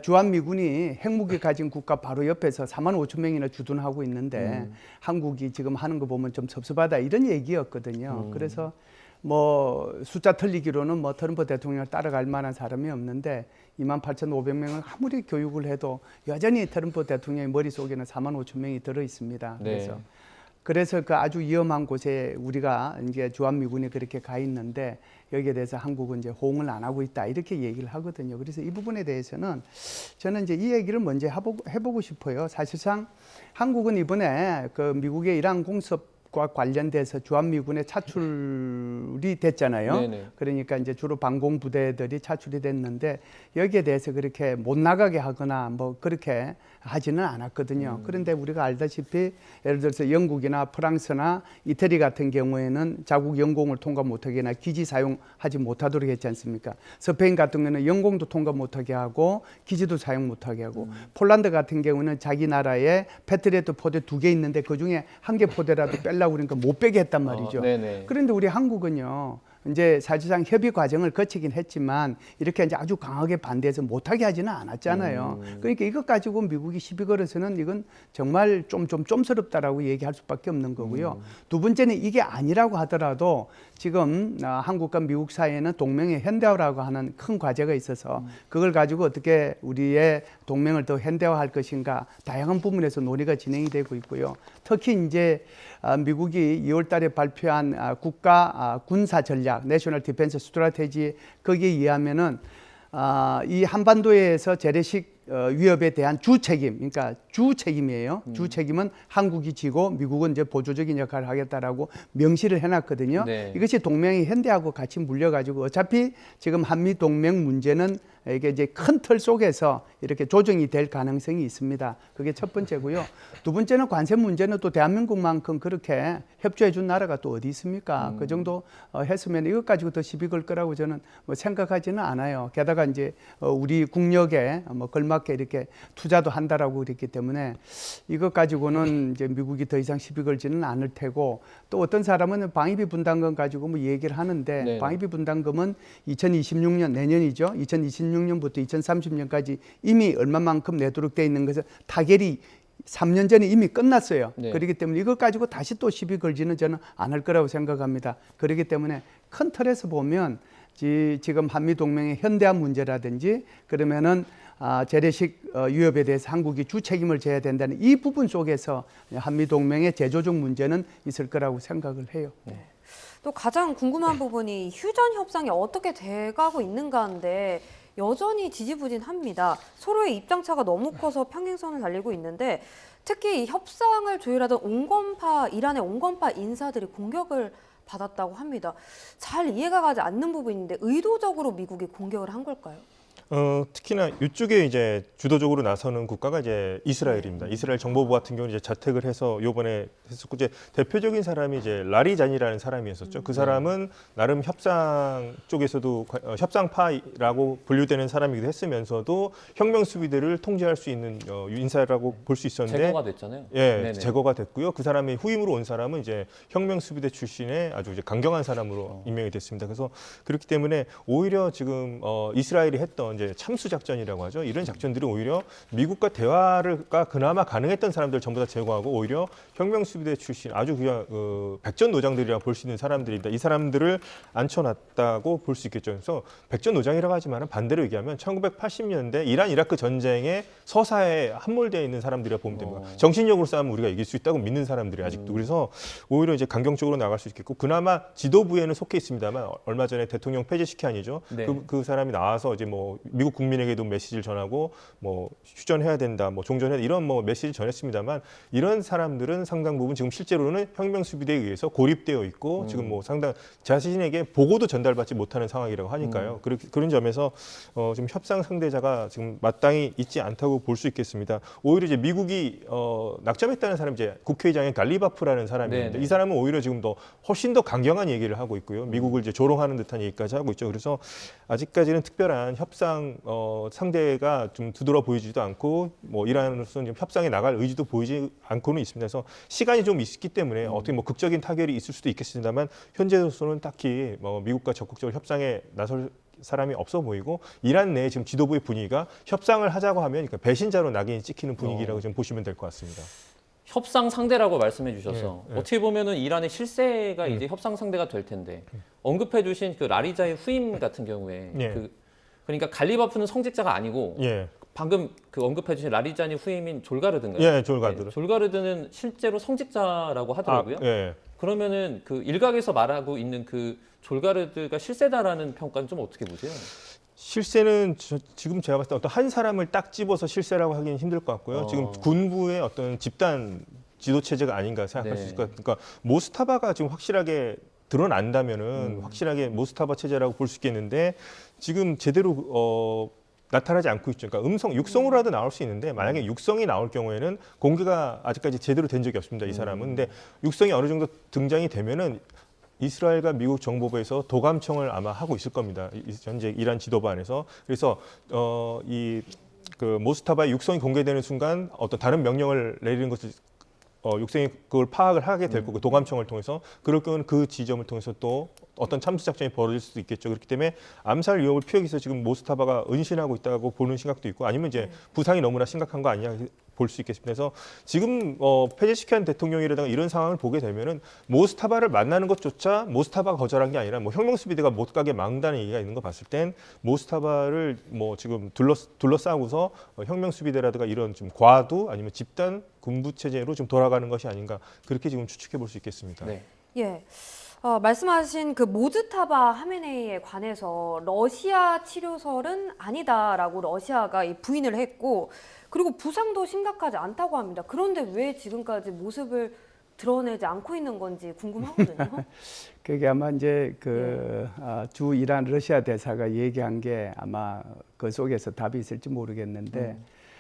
주한미군이 핵무기 가진 국가 바로 옆에서 4만 5천 명이나 주둔하고 있는데 한국이 지금 하는 거 보면 좀 섭섭하다 이런 얘기였거든요. 그래서 뭐 숫자 틀리기로는 뭐 트럼프 대통령을 따라갈 만한 사람이 없는데 28,500명을 아무리 교육을 해도 여전히 트럼프 대통령의 머릿속에는 4만 5천 명이 들어 있습니다. 네. 그래서 그 아주 위험한 곳에 우리가 이제 주한미군이 그렇게 가 있는데 여기에 대해서 한국은 이제 호응을 안 하고 있다 이렇게 얘기를 하거든요. 그래서 이 부분에 대해서는 저는 이제 이 얘기를 먼저 해보고 싶어요. 사실상 한국은 이번에 그 미국의 이란 공습과 관련돼서 주한미군의 차출이 됐잖아요. 네네. 그러니까 이제 주로 방공 부대들이 차출이 됐는데 여기에 대해서 그렇게 못 나가게 하거나 뭐 그렇게 하지는 않았거든요. 그런데 우리가 알다시피 예를 들어서 영국이나 프랑스나 이태리 같은 경우에는 자국 영공을 통과 못하게나 기지 사용하지 못하도록 했지 않습니까? 스페인 같은 경우는 영공도 통과 못하게 하고 기지도 사용 못하게 하고 폴란드 같은 경우는 자기 나라에 패트리어트 포대 2개 있는데 그중에 1개 포대라도 빼려고 그러니까 못 빼게 했단 말이죠. 네네. 그런데 우리 한국은요. 이제 사실상 협의 과정을 거치긴 했지만 이렇게 이제 아주 강하게 반대해서 못하게 하지는 않았잖아요. 그러니까 이것 가지고 미국이 시비 걸어서는 이건 정말 좀 쫌스럽다라고 얘기할 수밖에 없는 거고요. 두 번째는 이게 아니라고 하더라도 지금 한국과 미국 사이에는 동맹의 현대화라고 하는 큰 과제가 있어서 그걸 가지고 어떻게 우리의 동맹을 더 현대화할 것인가 다양한 부분에서 논의가 진행이 되고 있고요. 특히 이제 미국이 2월 달에 발표한 국가 군사 전략, 내셔널 디펜스 스트래티지 거기에 의하면은 이 한반도에서 재래식 위협에 대한 주 책임, 그러니까 주 책임이에요. 주 책임은 한국이 지고 미국은 이제 보조적인 역할을 하겠다라고 명시를 해놨거든요. 네. 이것이 동맹이 현대하고 같이 물려가지고 어차피 지금 한미 동맹 문제는 이게 이제 큰 틀 속에서 이렇게 조정이 될 가능성이 있습니다. 그게 첫 번째고요. 두 번째는 관세 문제는 또 대한민국만큼 그렇게 협조해 준 나라가 또 어디 있습니까? 그 정도 했으면 이것 가지고 더 시비 걸 거라고 저는 뭐 생각하지는 않아요. 게다가 이제 우리 국력에 뭐 걸맞게 이렇게 투자도 한다라고 그랬기 때문에 이것 가지고는 이제 미국이 더 이상 시비 걸지는 않을 테고 또 어떤 사람은 방위비 분담금 가지고 뭐 얘기를 하는데 네. 방위비 분담금은 2026년 내년이죠. 2026년부터 2030년까지 이미 얼마만큼 내도록 돼 있는 것을 타결이 3년 전에 이미 끝났어요. 네. 그렇기 때문에 이것 가지고 다시 또 시비 걸지는 저는 않을 거라고 생각합니다. 그렇기 때문에 큰 틀에서 보면 지금 한미동맹의 현대화 문제라든지 그러면은 재래식 위협에 대해서 한국이 주 책임을 져야 된다는 이 부분 속에서 한미동맹의 재조정 문제는 있을 거라고 생각을 해요. 네. 또 가장 궁금한 부분이 휴전 협상이 어떻게 돼가고 있는가인데 여전히 지지부진합니다. 서로의 입장차가 너무 커서 평행선을 달리고 있는데 특히 이 협상을 조율하던 이란의 온건파 인사들이 공격을 받았다고 합니다. 잘 이해가 가지 않는 부분인데 의도적으로 미국이 공격을 한 걸까요? 특히나 이쪽에 이제 주도적으로 나서는 국가가 이제 이스라엘입니다. 이스라엘 정보부 같은 경우는 이제 자택을 해서 요번에 했었고 이제 대표적인 사람이 이제 라리잔이라는 사람이었었죠. 그 사람은 나름 협상 쪽에서도 협상파라고 분류되는 사람이기도 했으면서도 혁명 수비대를 통제할 수 있는 인사라고 볼 수 있었는데 제거가 됐잖아요. 예, 네네. 제거가 됐고요. 그 사람의 후임으로 온 사람은 이제 혁명 수비대 출신의 아주 이제 강경한 사람으로 임명이 됐습니다. 그래서 그렇기 때문에 오히려 지금 이스라엘이 했던 이제 참수 작전이라고 하죠. 이런 작전들이 오히려 미국과 대화가 그나마 가능했던 사람들 전부 다 제거하고 오히려 혁명 수비대 출신 아주 그냥 백전노장들이라고 볼 수 있는 사람들입니다. 이 사람들을 앉혀놨다고 볼 수 있겠죠. 그래서 백전노장이라고 하지만 반대로 얘기하면 1980년대 이란 이라크 전쟁의 서사에 함몰되어 있는 사람들이라 보면 됩니다. 정신력으로 싸우면 우리가 이길 수 있다고 믿는 사람들이 아직도 그래서 오히려 이제 강경적으로 나갈 수 있겠고 그나마 지도부에는 속해 있습니다만 얼마 전에 대통령 페제시키안이죠. 네. 그 사람이 나와서 이제 뭐 미국 국민에게도 메시지를 전하고 뭐 휴전해야 된다, 뭐 종전해야 된다, 이런 뭐 메시지를 전했습니다만 이런 사람들은 상당 부분 지금 실제로는 혁명 수비대에 의해서 고립되어 있고 지금 뭐 상당 자신에게 보고도 전달받지 못하는 상황이라고 하니까요. 그런 점에서 지금 협상 상대자가 지금 마땅히 있지 않다고 볼 수 있겠습니다. 오히려 이제 미국이 낙점했다는 사람이 이제 국회의장의 갈리바프라는 사람인데 네네. 이 사람은 오히려 지금 훨씬 더 강경한 얘기를 하고 있고요. 미국을 이제 조롱하는 듯한 얘기까지 하고 있죠. 그래서 아직까지는 특별한 협상 상대가 좀 두드러 보이지도 않고 뭐 이란으로서는 협상에 나갈 의지도 보이지 않고는 있습니다. 그래서 시간이 좀 있기 때문에 어떻게 뭐 극적인 타결이 있을 수도 있겠습니다만 현재로서는 딱히 뭐 미국과 적극적으로 협상에 나설 사람이 없어 보이고 이란 내 지금 지도부의 분위기가 협상을 하자고 하면 그러니까 배신자로 낙인이 찍히는 분위기라고 좀 보시면 될 것 같습니다. 협상 상대라고 말씀해 주셔서 예, 예. 어떻게 보면은 이란의 실세가 이제 협상 상대가 될 텐데 언급해 주신 그 라리자의 후임 같은 경우에 예. 그러니까 갈리바프는 성직자가 아니고 예, 방금 그 언급해 주신 라리잔이 후임인 졸가르드인가요? 예, 졸가르드. 네, 졸가르드는 실제로 성직자라고 하더라고요. 예. 그러면은 그 일각에서 말하고 있는 그 졸가르드가 실세다라는 평가는 좀 어떻게 보세요? 실세는 지금 제가 봤을 때 어떤 한 사람을 딱 집어서 실세라고 하기는 힘들 것 같고요. 지금 군부의 어떤 집단 지도 체제가 아닌가 생각할 수 있을 것 같아요. 그러니까 모스타바가 지금 확실하게 드러난다면은 확실하게 모스타바 체제라고 볼 수 있겠는데 지금 제대로 나타나지 않고 있죠. 그러니까 육성으로라도 나올 수 있는데 만약에 육성이 나올 경우에는 공개가 아직까지 제대로 된 적이 없습니다. 이 사람은. 근데 육성이 어느 정도 등장이 되면은 이스라엘과 미국 정보부에서 도감청을 아마 하고 있을 겁니다. 현재 이란 지도부 안에서. 그래서 그 모스타바의 육성이 공개되는 순간 어떤 다른 명령을 내리는 것을 육성이 그걸 파악을 하게 될 거고 도감청을 통해서 그럴 경우는 그 지점을 통해서 또 어떤 참수 작전이 벌어질 수도 있겠죠. 그렇기 때문에 암살 위협을 피하기 위해서 지금 모스타바가 은신하고 있다고 보는 시각도 있고 아니면 이제 부상이 너무나 심각한 거 아니냐 볼 수 있겠습니다. 그래서 지금 페제시키안 대통령이라든가 이런 상황을 보게 되면은 모스타바를 만나는 것조차 모스타바가 거절한 게 아니라 뭐 혁명수비대가 못 가게 막는다는 얘기가 있는 거 봤을 땐 모스타바를 뭐 지금 둘러싸고서 혁명수비대라든가 이런 좀 과도 아니면 집단 군부 체제로 좀 돌아가는 것이 아닌가 그렇게 지금 추측해 볼 수 있겠습니다. 네. 예. 말씀하신 그 모즈타바 하메네이에 관해서 러시아 치료설은 아니다라고 러시아가 부인을 했고 그리고 부상도 심각하지 않다고 합니다. 그런데 왜 지금까지 모습을 드러내지 않고 있는 건지 궁금하거든요. 그게 아마 이제 주 이란 러시아 대사가 얘기한 게 아마 그 속에서 답이 있을지 모르겠는데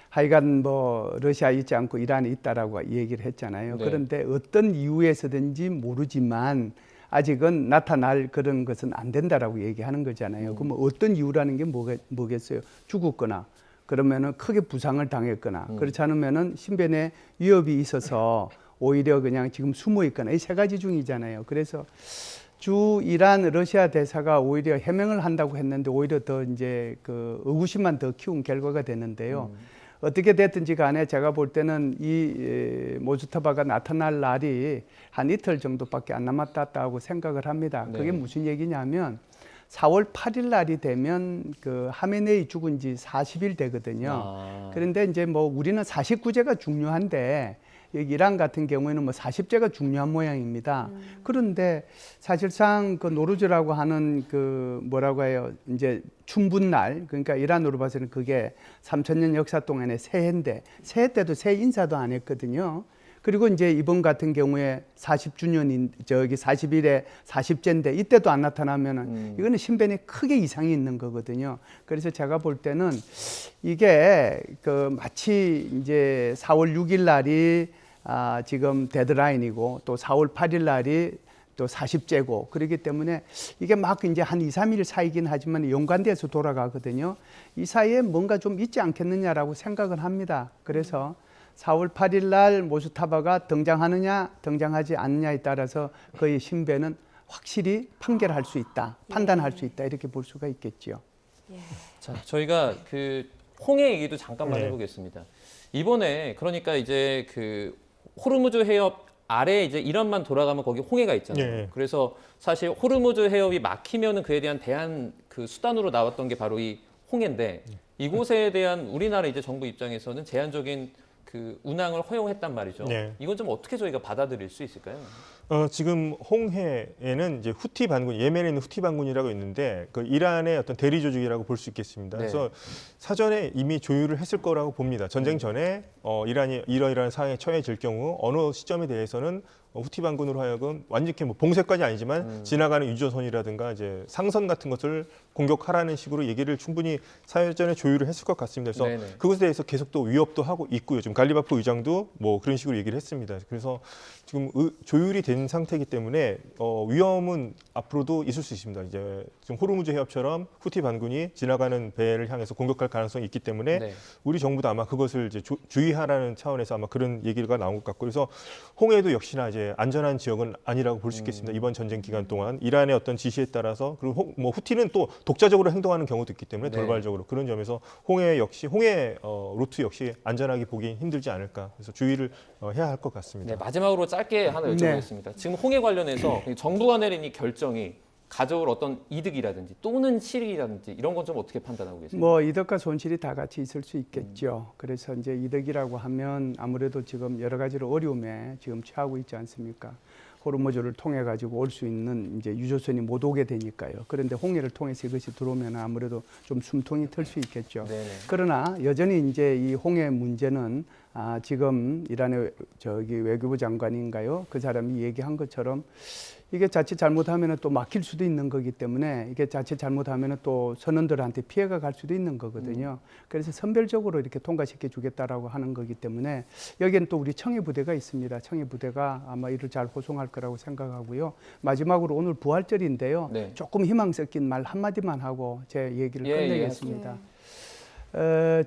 하여간 뭐 러시아 있지 않고 이란에 있다라고 얘기를 했잖아요. 네. 그런데 어떤 이유에서든지 모르지만 아직은 나타날 그런 것은 안 된다라고 얘기하는 거잖아요. 그럼 어떤 이유라는 게 뭐겠어요? 죽었거나 그러면은 크게 부상을 당했거나 그렇지 않으면은 신변에 위협이 있어서 오히려 그냥 지금 숨어 있거나 이 세 가지 중이잖아요. 그래서 주 이란 러시아 대사가 오히려 해명을 한다고 했는데 오히려 더 이제 그 의구심만 더 키운 결과가 되는데요. 어떻게 됐든지 간에 제가 볼 때는 이 모스타바가 나타날 날이 한 이틀 정도밖에 안 남았다고 생각을 합니다. 네. 그게 무슨 얘기냐면 4월 8일 날이 되면 그 하메네이 죽은 지 40일 되거든요. 그런데 이제 뭐 우리는 49제가 중요한데 여기 이란 같은 경우에는 뭐 40제가 중요한 모양입니다. 그런데 사실상 그 노루즈라고 하는 그 뭐라고 해요? 이제 춘분날 그러니까 이란으로 봐서는 그게 3000년 역사 동안의 새해인데 새해 때도 새 인사도 안 했거든요. 그리고 이제 이번 같은 경우에 40주년인 저기 40일에 40제인데 이때도 안 나타나면은 이거는 신변에 크게 이상이 있는 거거든요. 그래서 제가 볼 때는 이게 그 마치 이제 4월 6일 날이 지금 데드라인이고 또 4월 8일 날이 또 40제고 그렇기 때문에 이게 막 이제 한 2, 3일 사이긴 하지만 연관돼서 돌아가거든요. 이 사이에 뭔가 좀 있지 않겠느냐라고 생각을 합니다. 그래서 4월 8일 날 모스타바가 등장하느냐 등장하지 않느냐에 따라서 그의 신변은 확실히 판결할 수 있다, 판단할 수 있다 이렇게 볼 수가 있겠지요. 자, 저희가 그 홍해 얘기도 잠깐만 네. 해보겠습니다. 이번에 그러니까 이제 그 호르무즈 해협 아래 이제 이란만 돌아가면 거기 홍해가 있잖아요. 네. 그래서 사실 호르무즈 해협이 막히면은 그에 대한 대한 그 수단으로 나왔던 게 바로 이 홍해인데 이곳에 대한 우리나라 이제 정부 입장에서는 제한적인 그 운항을 허용했단 말이죠. 네. 이건 좀 어떻게 저희가 받아들일 수 있을까요? 지금 홍해에는 이제 후티 반군, 예멘에 있는 후티 반군이라고 있는데 그 이란의 어떤 대리 조직이라고 볼 수 있겠습니다. 네. 그래서 사전에 이미 조율을 했을 거라고 봅니다. 전쟁 전에 이란이 이러이러한 상황에 처해질 경우 어느 시점에 대해서는 후티 반군으로 하여금 완전히 뭐 봉쇄까지 아니지만 지나가는 유조선이라든가 이제 상선 같은 것을 공격하라는 식으로 얘기를 충분히 사전에 조율을 했을 것 같습니다. 그래서 네네. 그것에 대해서 계속 또 위협도 하고 있고요. 지금 갈리바프 의장도 뭐 그런 식으로 얘기를 했습니다. 그래서 지금 조율이 된 상태이기 때문에 위험은 앞으로도 있을 수 있습니다. 이제 지금 호르무즈 해협처럼 후티 반군이 지나가는 배를 향해서 공격할 가능성이 있기 때문에 네. 우리 정부도 아마 그것을 이제 주의하라는 차원에서 아마 그런 얘기가 나온 것 같고 그래서 홍해도 역시나 이제 안전한 지역은 아니라고 볼 수 있겠습니다. 이번 전쟁 기간 동안 이란의 어떤 지시에 따라서 그리고 뭐 후티는 또 독자적으로 행동하는 경우도 있기 때문에 네. 돌발적으로 그런 점에서 홍해 루트 역시 안전하게 보기 힘들지 않을까 그래서 주의를 해야 할 것 같습니다. 네, 마지막으로 짧게 하나 여쭤보겠습니다. 지금 홍해 관련해서 정부가 내린 이 결정이 가져올 어떤 이득이라든지 또는 실익이라든지 이런 건 좀 어떻게 판단하고 계세요? 뭐 이득과 손실이 다 같이 있을 수 있겠죠. 그래서 이제 이득이라고 하면 아무래도 지금 여러 가지로 어려움에 지금 처하고 있지 않습니까? 호르무즈를 통해 가지고 올 수 있는 이제 유조선이 못 오게 되니까요. 그런데 홍해를 통해서 이것이 들어오면 아무래도 좀 숨통이 틀 수 있겠죠. 네네. 그러나 여전히 이제 이 홍해 문제는 지금 이란의 저기 외교부 장관인가요? 그 사람이 얘기한 것처럼 이게 자칫 잘못하면 또 막힐 수도 있는 거기 때문에 이게 자칫 잘못하면 또 선원들한테 피해가 갈 수도 있는 거거든요. 그래서 선별적으로 이렇게 통과시켜 주겠다라고 하는 거기 때문에 여기는 또 우리 청해 부대가 있습니다. 청해 부대가 아마 이를 잘 호송할 거라고 생각하고요. 마지막으로 오늘 부활절인데요. 네. 조금 희망 섞인 말 한마디만 하고 제 얘기를 예, 끝내겠습니다.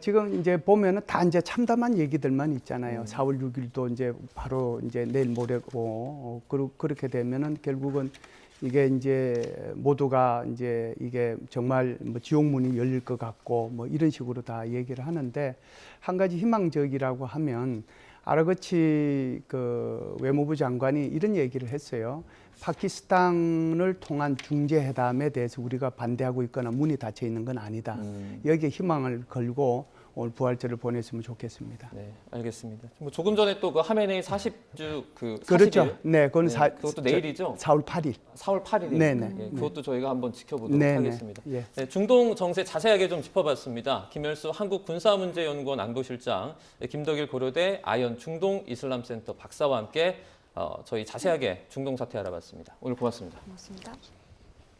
지금 이제 보면은 다 이제 참담한 얘기들만 있잖아요. 4월 6일도 이제 바로 이제 내일 모레고 그렇게 되면은 결국은 이게 이제 모두가 이제 이게 정말 뭐 지옥문이 열릴 것 같고 뭐 이런 식으로 다 얘기를 하는데 한 가지 희망적이라고 하면 아라거치 그 외무부 장관이 이런 얘기를 했어요. 파키스탄을 통한 중재회담에 대해서 우리가 반대하고 있거나 문이 닫혀 있는 건 아니다. 여기에 희망을 걸고 오늘 부활절을 보냈으면 좋겠습니다. 네, 알겠습니다. 뭐 조금 전에 또 그 하메네이 40주 그 40일? 그렇죠. 네, 그건 네, 그것도 내일이죠. 4월 8일. 4월 8일이에요. 네네. 예, 그것도 저희가 한번 지켜보도록 네네. 하겠습니다. 예. 네, 중동 정세 자세하게 좀 짚어봤습니다. 김열수 한국군사문제연구원 안보실장, 김덕일 고려대 아연 중동 이슬람센터 박사와 함께 저희 자세하게 중동 사태 알아봤습니다. 오늘 고맙습니다. 고맙습니다.